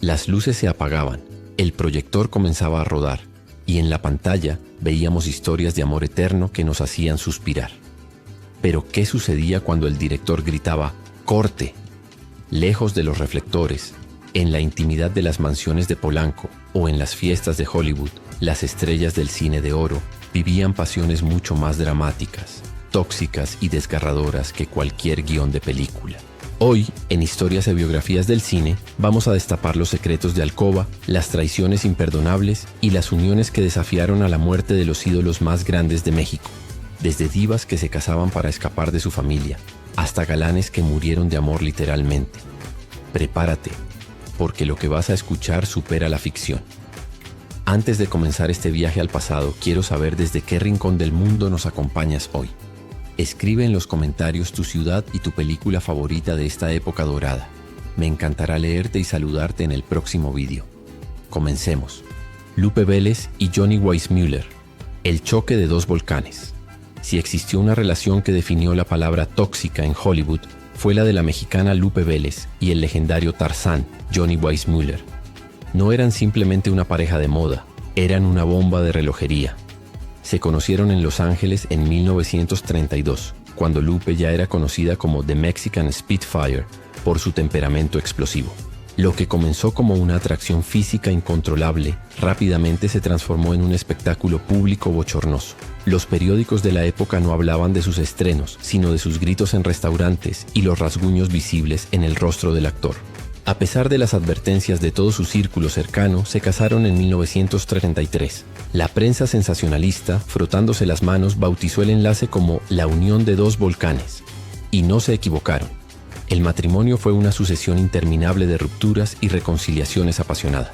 Las luces se apagaban, el proyector comenzaba a rodar, y en la pantalla veíamos historias de amor eterno que nos hacían suspirar. Pero ¿qué sucedía cuando el director gritaba ¡corte! Lejos de los reflectores, en la intimidad de las mansiones de Polanco o en las fiestas de Hollywood, las estrellas del cine de oro vivían pasiones mucho más dramáticas, tóxicas y desgarradoras que cualquier guión de película. Hoy, en Historias y Biografías del Cine, vamos a destapar los secretos de alcoba, las traiciones imperdonables y las uniones que desafiaron a la muerte de los ídolos más grandes de México, desde divas que se casaban para escapar de su familia, hasta galanes que murieron de amor literalmente. Prepárate, porque lo que vas a escuchar supera la ficción. Antes de comenzar este viaje al pasado, quiero saber desde qué rincón del mundo nos acompañas hoy. Escribe en los comentarios tu ciudad y tu película favorita de esta época dorada. Me encantará leerte y saludarte en el próximo vídeo. Comencemos. Lupe Vélez y Johnny Weissmuller. El choque de dos volcanes. Si existió una relación que definió la palabra tóxica en Hollywood, fue la de la mexicana Lupe Vélez y el legendario Tarzán, Johnny Weissmuller. No eran simplemente una pareja de moda, eran una bomba de relojería. Se conocieron en Los Ángeles en 1932, cuando Lupe ya era conocida como The Mexican Spitfire por su temperamento explosivo. Lo que comenzó como una atracción física incontrolable, rápidamente se transformó en un espectáculo público bochornoso. Los periódicos de la época no hablaban de sus estrenos, sino de sus gritos en restaurantes y los rasguños visibles en el rostro del actor. A pesar de las advertencias de todo su círculo cercano, se casaron en 1933. La prensa sensacionalista, frotándose las manos, bautizó el enlace como la unión de dos volcanes. Y no se equivocaron. El matrimonio fue una sucesión interminable de rupturas y reconciliaciones apasionadas.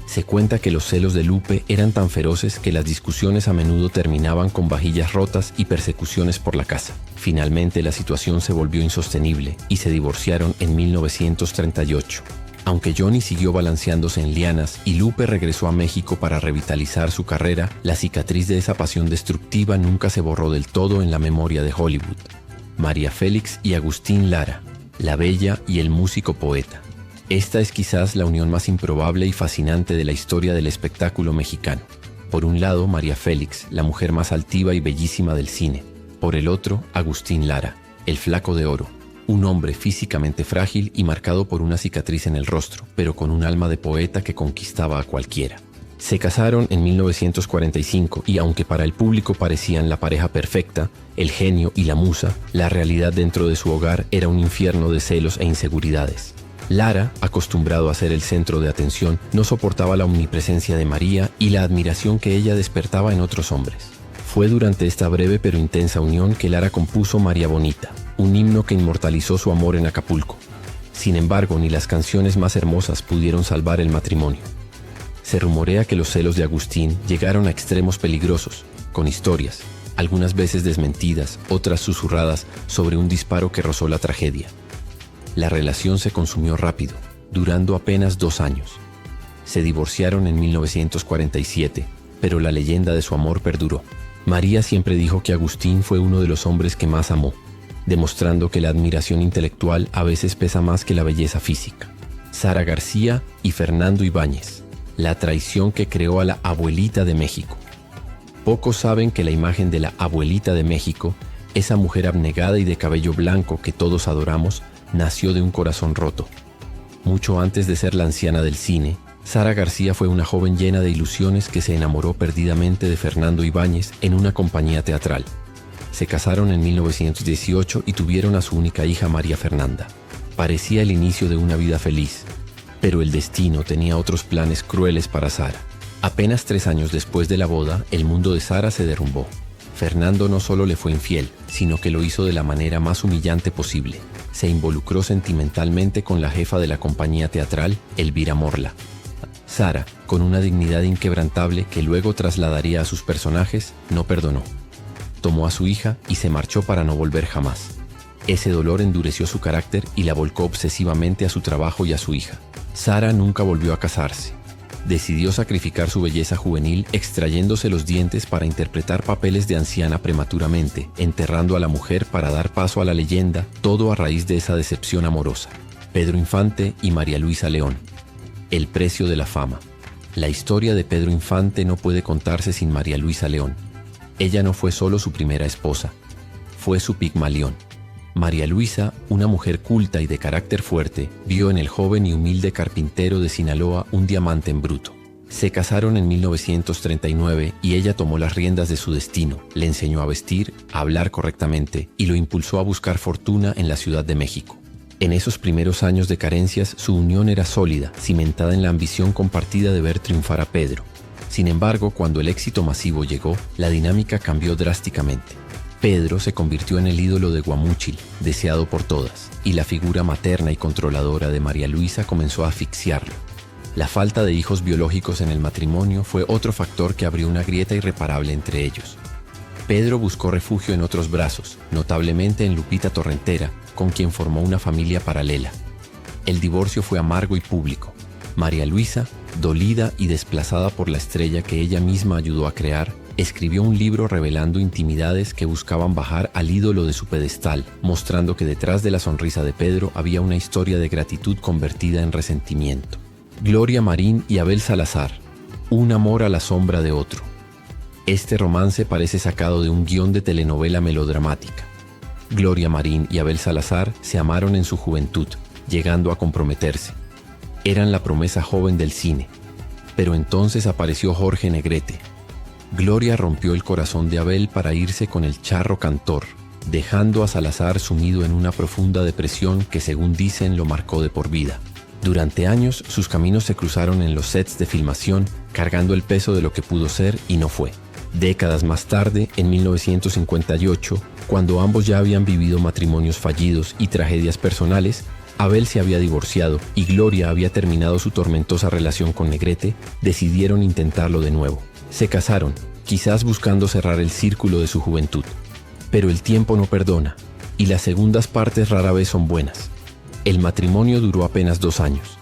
Se cuenta que los celos de Lupe eran tan feroces que las discusiones a menudo terminaban con vajillas rotas y persecuciones por la casa. Finalmente la situación se volvió insostenible y se divorciaron en 1938. Aunque Johnny siguió balanceándose en lianas y Lupe regresó a México para revitalizar su carrera, la cicatriz de esa pasión destructiva nunca se borró del todo en la memoria de Hollywood. María Félix y Agustín Lara, la bella y el músico poeta. Esta es quizás la unión más improbable y fascinante de la historia del espectáculo mexicano. Por un lado, María Félix, la mujer más altiva y bellísima del cine. Por el otro, Agustín Lara, el flaco de oro, un hombre físicamente frágil y marcado por una cicatriz en el rostro, pero con un alma de poeta que conquistaba a cualquiera. Se casaron en 1945 y aunque para el público parecían la pareja perfecta, el genio y la musa, la realidad dentro de su hogar era un infierno de celos e inseguridades. Lara, acostumbrado a ser el centro de atención, no soportaba la omnipresencia de María y la admiración que ella despertaba en otros hombres. Fue durante esta breve pero intensa unión que Lara compuso María Bonita, un himno que inmortalizó su amor en Acapulco. Sin embargo, ni las canciones más hermosas pudieron salvar el matrimonio. Se rumorea que los celos de Agustín llegaron a extremos peligrosos, con historias, algunas veces desmentidas, otras susurradas, sobre un disparo que rozó la tragedia. La relación se consumió rápido, durando apenas 2 años. Se divorciaron en 1947, pero la leyenda de su amor perduró. María siempre dijo que Agustín fue uno de los hombres que más amó, demostrando que la admiración intelectual a veces pesa más que la belleza física. Sara García y Fernando Ibáñez, la traición que creó a la abuelita de México. Pocos saben que la imagen de la abuelita de México, esa mujer abnegada y de cabello blanco que todos adoramos, nació de un corazón roto. Mucho antes de ser la anciana del cine, Sara García fue una joven llena de ilusiones que se enamoró perdidamente de Fernando Ibáñez en una compañía teatral. Se casaron en 1918 y tuvieron a su única hija María Fernanda. Parecía el inicio de una vida feliz, pero el destino tenía otros planes crueles para Sara. Apenas 3 años después de la boda, el mundo de Sara se derrumbó. Fernando no solo le fue infiel, sino que lo hizo de la manera más humillante posible. Se involucró sentimentalmente con la jefa de la compañía teatral, Elvira Morla. Sara, con una dignidad inquebrantable que luego trasladaría a sus personajes, no perdonó. Tomó a su hija y se marchó para no volver jamás. Ese dolor endureció su carácter y la volcó obsesivamente a su trabajo y a su hija. Sara nunca volvió a casarse. Decidió sacrificar su belleza juvenil extrayéndose los dientes para interpretar papeles de anciana prematuramente, enterrando a la mujer para dar paso a la leyenda, todo a raíz de esa decepción amorosa. Pedro Infante y María Luisa León. El precio de la fama. La historia de Pedro Infante no puede contarse sin María Luisa León. Ella no fue solo su primera esposa, fue su Pigmalión. María Luisa, una mujer culta y de carácter fuerte, vio en el joven y humilde carpintero de Sinaloa un diamante en bruto. Se casaron en 1939 y ella tomó las riendas de su destino, le enseñó a vestir, a hablar correctamente y lo impulsó a buscar fortuna en la Ciudad de México. En esos primeros años de carencias, su unión era sólida, cimentada en la ambición compartida de ver triunfar a Pedro. Sin embargo, cuando el éxito masivo llegó, la dinámica cambió drásticamente. Pedro se convirtió en el ídolo de Guamúchil, deseado por todas, y la figura materna y controladora de María Luisa comenzó a asfixiarlo. La falta de hijos biológicos en el matrimonio fue otro factor que abrió una grieta irreparable entre ellos. Pedro buscó refugio en otros brazos, notablemente en Lupita Torrentera, con quien formó una familia paralela. El divorcio fue amargo y público. María Luisa, dolida y desplazada por la estrella que ella misma ayudó a crear, escribió un libro revelando intimidades que buscaban bajar al ídolo de su pedestal, mostrando que detrás de la sonrisa de Pedro había una historia de gratitud convertida en resentimiento. Gloria Marín y Abel Salazar, un amor a la sombra de otro. Este romance parece sacado de un guión de telenovela melodramática. Gloria Marín y Abel Salazar se amaron en su juventud, llegando a comprometerse. Eran la promesa joven del cine. Pero entonces apareció Jorge Negrete. Gloria rompió el corazón de Abel para irse con el charro cantor, dejando a Salazar sumido en una profunda depresión que, según dicen, lo marcó de por vida. Durante años, sus caminos se cruzaron en los sets de filmación, cargando el peso de lo que pudo ser y no fue. Décadas más tarde, en 1958, cuando ambos ya habían vivido matrimonios fallidos y tragedias personales, Abel se había divorciado y Gloria había terminado su tormentosa relación con Negrete, decidieron intentarlo de nuevo. Se casaron, quizás buscando cerrar el círculo de su juventud. Pero el tiempo no perdona, y las segundas partes rara vez son buenas. El matrimonio duró apenas 2 años.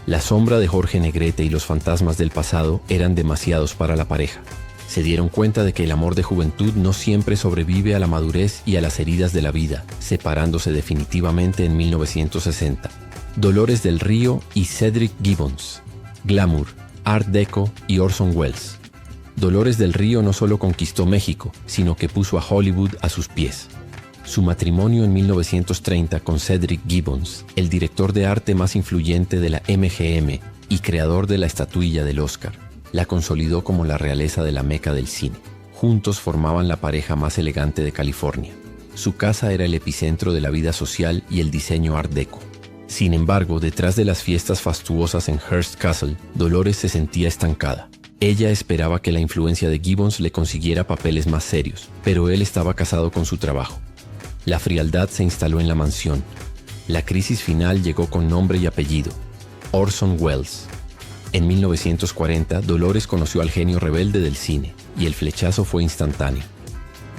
La sombra de Jorge Negrete y los fantasmas del pasado eran demasiados para la pareja. Se dieron cuenta de que el amor de juventud no siempre sobrevive a la madurez y a las heridas de la vida, separándose definitivamente en 1960. Dolores del Río y Cedric Gibbons. Glamour, Art Deco y Orson Welles. Dolores del Río no solo conquistó México, sino que puso a Hollywood a sus pies. Su matrimonio en 1930 con Cedric Gibbons, el director de arte más influyente de la MGM y creador de la estatuilla del Oscar, la consolidó como la realeza de la meca del cine. Juntos formaban la pareja más elegante de California. Su casa era el epicentro de la vida social y el diseño Art Deco. Sin embargo, detrás de las fiestas fastuosas en Hearst Castle, Dolores se sentía estancada. Ella esperaba que la influencia de Gibbons le consiguiera papeles más serios, pero él estaba casado con su trabajo. La frialdad se instaló en la mansión. La crisis final llegó con nombre y apellido: Orson Welles. En 1940, Dolores conoció al genio rebelde del cine, y el flechazo fue instantáneo.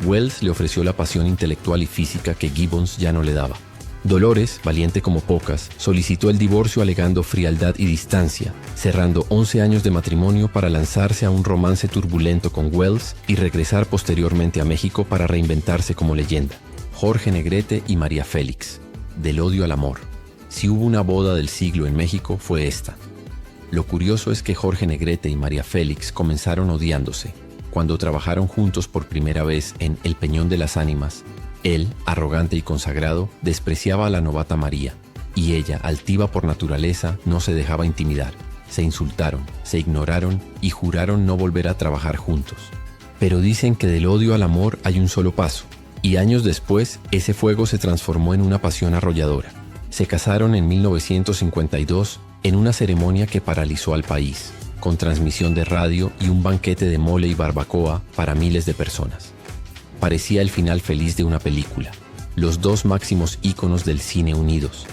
Welles le ofreció la pasión intelectual y física que Gibbons ya no le daba. Dolores, valiente como pocas, solicitó el divorcio alegando frialdad y distancia, cerrando 11 años de matrimonio para lanzarse a un romance turbulento con Welles y regresar posteriormente a México para reinventarse como leyenda. Jorge Negrete y María Félix. Del odio al amor. Si hubo una boda del siglo en México, fue esta. Lo curioso es que Jorge Negrete y María Félix comenzaron odiándose. Cuando trabajaron juntos por primera vez en El Peñón de las Ánimas, él, arrogante y consagrado, despreciaba a la novata María, y ella, altiva por naturaleza, no se dejaba intimidar. Se insultaron, se ignoraron y juraron no volver a trabajar juntos. Pero dicen que del odio al amor hay un solo paso, y años después ese fuego se transformó en una pasión arrolladora. Se casaron en 1952 en una ceremonia que paralizó al país, con transmisión de radio y un banquete de mole y barbacoa para miles de personas. Parecía el final feliz de una película, los dos máximos íconos del cine unidos.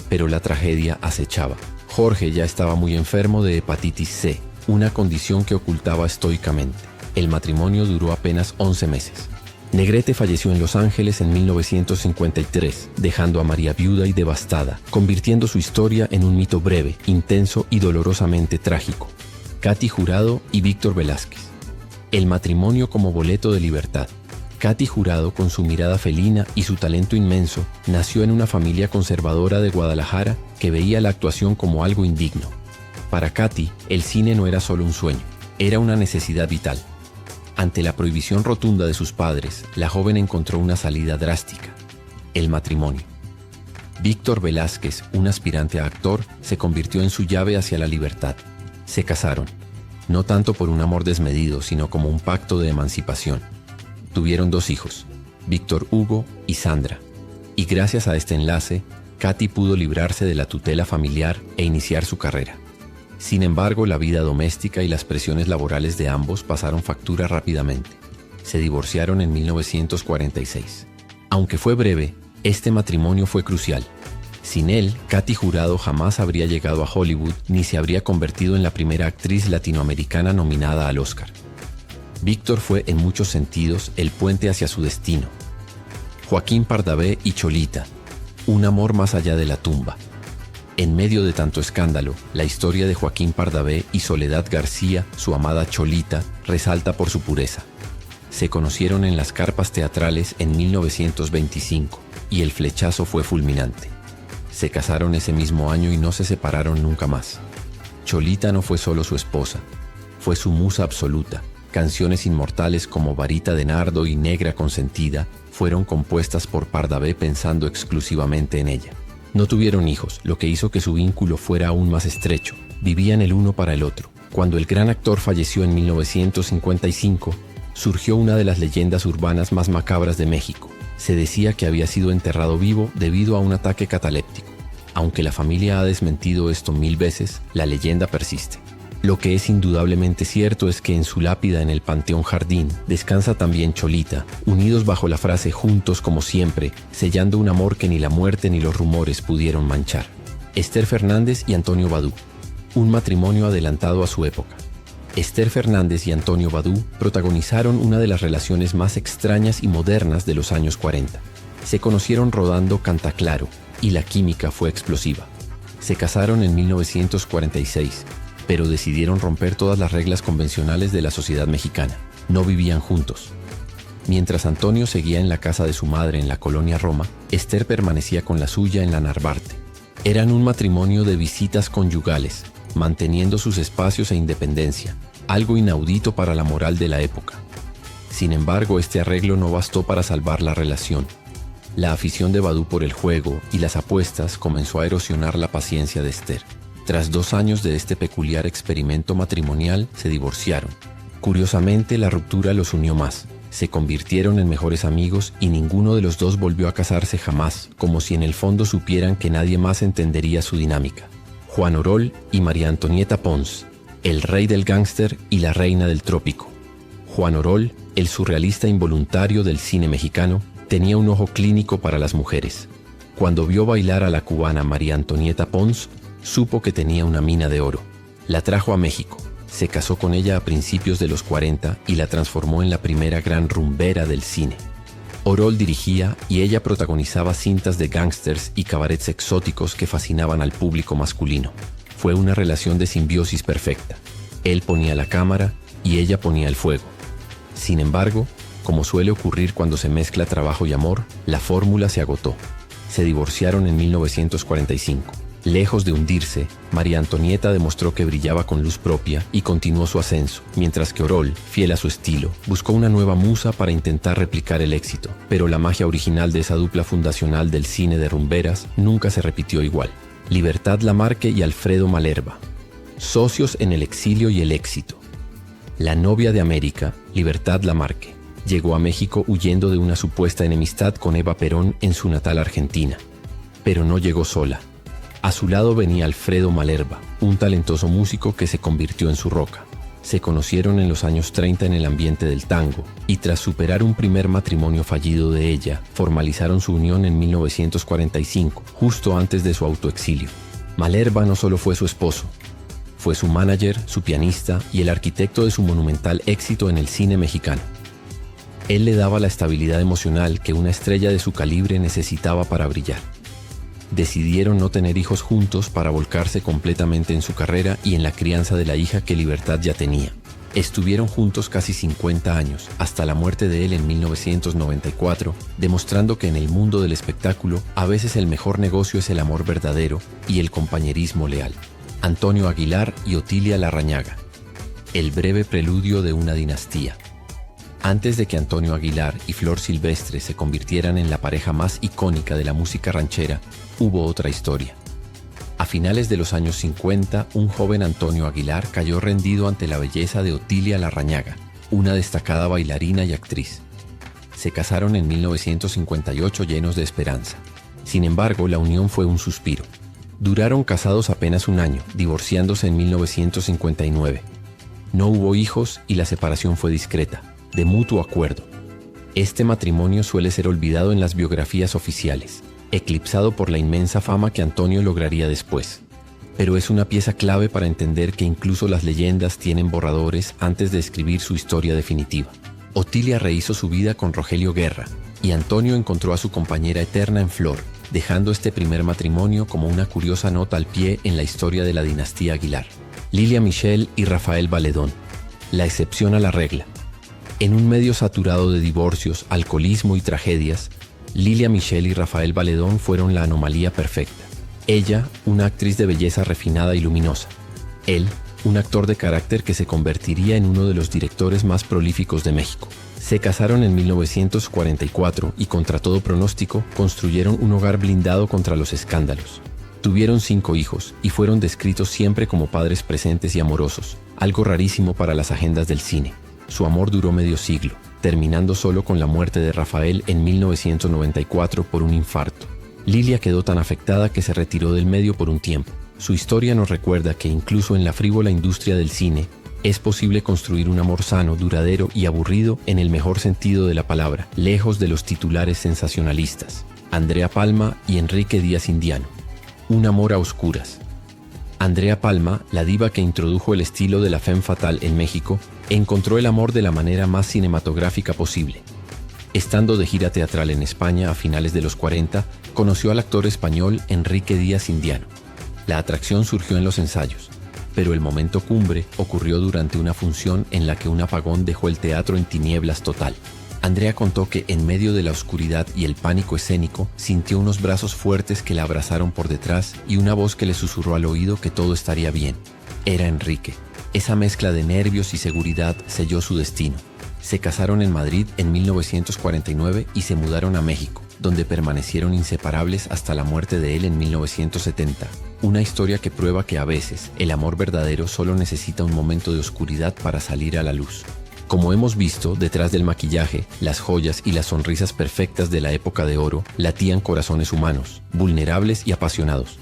Pero la tragedia acechaba. Jorge ya estaba muy enfermo de hepatitis C, una condición que ocultaba estoicamente. El matrimonio duró apenas 11 meses. Negrete falleció en Los Ángeles en 1953, dejando a María viuda y devastada, convirtiendo su historia en un mito breve, intenso y dolorosamente trágico. Katy Jurado y Víctor Velázquez. El matrimonio como boleto de libertad. Katy Jurado, con su mirada felina y su talento inmenso, nació en una familia conservadora de Guadalajara que veía la actuación como algo indigno. Para Katy, el cine no era solo un sueño, era una necesidad vital. Ante la prohibición rotunda de sus padres, la joven encontró una salida drástica: el matrimonio. Víctor Velázquez, un aspirante a actor, se convirtió en su llave hacia la libertad. Se casaron, no tanto por un amor desmedido, sino como un pacto de emancipación. Tuvieron 2 hijos, Víctor Hugo y Sandra, y gracias a este enlace, Katy pudo librarse de la tutela familiar e iniciar su carrera. Sin embargo, la vida doméstica y las presiones laborales de ambos pasaron factura rápidamente. Se divorciaron en 1946. Aunque fue breve, este matrimonio fue crucial. Sin él, Katy Jurado jamás habría llegado a Hollywood ni se habría convertido en la primera actriz latinoamericana nominada al Oscar. Víctor fue en muchos sentidos el puente hacia su destino. Joaquín Pardavé y Cholita, un amor más allá de la tumba. En medio de tanto escándalo, la historia de Joaquín Pardavé y Soledad García, su amada Cholita, resalta por su pureza. Se conocieron en las carpas teatrales en 1925 y el flechazo fue fulminante. Se casaron ese mismo año y no se separaron nunca más. Cholita no fue solo su esposa, fue su musa absoluta. Canciones inmortales como Varita de Nardo y Negra Consentida fueron compuestas por Pardavé pensando exclusivamente en ella. No tuvieron hijos, lo que hizo que su vínculo fuera aún más estrecho. Vivían el uno para el otro. Cuando el gran actor falleció en 1955, surgió una de las leyendas urbanas más macabras de México. Se decía que había sido enterrado vivo debido a un ataque cataléptico. Aunque la familia ha desmentido esto 1000 veces, la leyenda persiste. Lo que es indudablemente cierto es que en su lápida en el Panteón Jardín descansa también Cholita, unidos bajo la frase "juntos como siempre", sellando un amor que ni la muerte ni los rumores pudieron manchar. Esther Fernández y Antonio Badú, un matrimonio adelantado a su época. Esther Fernández y Antonio Badú protagonizaron una de las relaciones más extrañas y modernas de los años 40. Se conocieron rodando Cantaclaro y la química fue explosiva. Se casaron en 1946. Pero decidieron romper todas las reglas convencionales de la sociedad mexicana. No vivían juntos. Mientras Antonio seguía en la casa de su madre en la colonia Roma, Esther permanecía con la suya en la Narvarte. Eran un matrimonio de visitas conyugales, manteniendo sus espacios e independencia, algo inaudito para la moral de la época. Sin embargo, este arreglo no bastó para salvar la relación. La afición de Badú por el juego y las apuestas comenzó a erosionar la paciencia de Esther. Tras 2 años de este peculiar experimento matrimonial, se divorciaron. Curiosamente, la ruptura los unió más. Se convirtieron en mejores amigos y ninguno de los dos volvió a casarse jamás, como si en el fondo supieran que nadie más entendería su dinámica. Juan Orol y María Antonieta Pons, el rey del gángster y la reina del trópico. Juan Orol, el surrealista involuntario del cine mexicano, tenía un ojo clínico para las mujeres. Cuando vio bailar a la cubana María Antonieta Pons, supo que tenía una mina de oro. La trajo a México, se casó con ella a principios de los 40 y la transformó en la primera gran rumbera del cine. Orol dirigía y ella protagonizaba cintas de gángsters y cabarets exóticos que fascinaban al público masculino. Fue una relación de simbiosis perfecta. Él ponía la cámara y ella ponía el fuego. Sin embargo, como suele ocurrir cuando se mezcla trabajo y amor, la fórmula se agotó. Se divorciaron en 1945. Lejos de hundirse, María Antonieta demostró que brillaba con luz propia y continuó su ascenso, mientras que Orol, fiel a su estilo, buscó una nueva musa para intentar replicar el éxito, pero la magia original de esa dupla fundacional del cine de rumberas nunca se repitió igual. Libertad Lamarque y Alfredo Malerba, socios en el exilio y el éxito. La novia de América, Libertad Lamarque, llegó a México huyendo de una supuesta enemistad con Eva Perón en su natal Argentina, pero no llegó sola. A su lado venía Alfredo Malerba, un talentoso músico que se convirtió en su roca. Se conocieron en los años 30 en el ambiente del tango, y tras superar un primer matrimonio fallido de ella, formalizaron su unión en 1945, justo antes de su autoexilio. Malerba no solo fue su esposo, fue su manager, su pianista y el arquitecto de su monumental éxito en el cine mexicano. Él le daba la estabilidad emocional que una estrella de su calibre necesitaba para brillar. Decidieron no tener hijos juntos para volcarse completamente en su carrera y en la crianza de la hija que Libertad ya tenía. Estuvieron juntos casi 50 años, hasta la muerte de él en 1994, demostrando que en el mundo del espectáculo a veces el mejor negocio es el amor verdadero y el compañerismo leal. Antonio Aguilar y Otilia Larrañaga. El breve preludio de una dinastía. Antes de que Antonio Aguilar y Flor Silvestre se convirtieran en la pareja más icónica de la música ranchera, hubo otra historia. A finales de los años 50, un joven Antonio Aguilar cayó rendido ante la belleza de Otilia Larrañaga, una destacada bailarina y actriz. Se casaron en 1958 llenos de esperanza. Sin embargo, la unión fue un suspiro. Duraron casados apenas un año, divorciándose en 1959. No hubo hijos y la separación fue discreta, de mutuo acuerdo. Este matrimonio suele ser olvidado en las biografías oficiales, eclipsado por la inmensa fama que Antonio lograría después. Pero es una pieza clave para entender que incluso las leyendas tienen borradores antes de escribir su historia definitiva. Otilia rehizo su vida con Rogelio Guerra, y Antonio encontró a su compañera eterna en Flor, dejando este primer matrimonio como una curiosa nota al pie en la historia de la dinastía Aguilar. Lilia Michel y Rafael Valedón, la excepción a la regla. En un medio saturado de divorcios, alcoholismo y tragedias, Lilia Michel y Rafael Valedón fueron la anomalía perfecta. Ella, una actriz de belleza refinada y luminosa. Él, un actor de carácter que se convertiría en uno de los directores más prolíficos de México. Se casaron en 1944 y, contra todo pronóstico, construyeron un hogar blindado contra los escándalos. Tuvieron 5 hijos y fueron descritos siempre como padres presentes y amorosos, algo rarísimo para las agendas del cine. Su amor duró medio siglo, terminando solo con la muerte de Rafael en 1994 por un infarto. Lilia quedó tan afectada que se retiró del medio por un tiempo. Su historia nos recuerda que incluso en la frívola industria del cine, es posible construir un amor sano, duradero y aburrido en el mejor sentido de la palabra, lejos de los titulares sensacionalistas. Andrea Palma y Enrique Díaz Indiano. Un amor a oscuras. Andrea Palma, la diva que introdujo el estilo de la femme fatale en México, encontró el amor de la manera más cinematográfica posible. Estando de gira teatral en España a finales de los 40, conoció al actor español Enrique Díaz Indiano. La atracción surgió en los ensayos, pero el momento cumbre ocurrió durante una función en la que un apagón dejó el teatro en tinieblas total. Andrea contó que en medio de la oscuridad y el pánico escénico, sintió unos brazos fuertes que la abrazaron por detrás y una voz que le susurró al oído que todo estaría bien. Era Enrique. Esa mezcla de nervios y seguridad selló su destino. Se casaron en Madrid en 1949 y se mudaron a México, donde permanecieron inseparables hasta la muerte de él en 1970. Una historia que prueba que a veces el amor verdadero solo necesita un momento de oscuridad para salir a la luz. Como hemos visto, detrás del maquillaje, las joyas y las sonrisas perfectas de la época de oro latían corazones humanos, vulnerables y apasionados.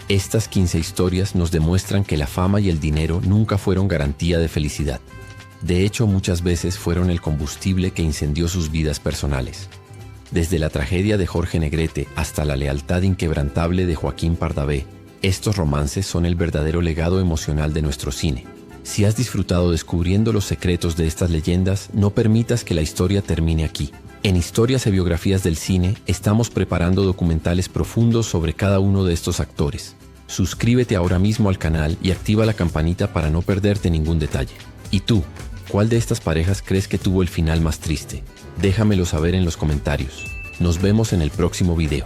Estas 15 historias nos demuestran que la fama y el dinero nunca fueron garantía de felicidad. De hecho, muchas veces fueron el combustible que incendió sus vidas personales. Desde la tragedia de Jorge Negrete hasta la lealtad inquebrantable de Joaquín Pardavé, estos romances son el verdadero legado emocional de nuestro cine. Si has disfrutado descubriendo los secretos de estas leyendas, no permitas que la historia termine aquí. En Historias y Biografías del Cine, estamos preparando documentales profundos sobre cada uno de estos actores. Suscríbete ahora mismo al canal y activa la campanita para no perderte ningún detalle. ¿Y tú? ¿Cuál de estas parejas crees que tuvo el final más triste? Déjamelo saber en los comentarios. Nos vemos en el próximo video.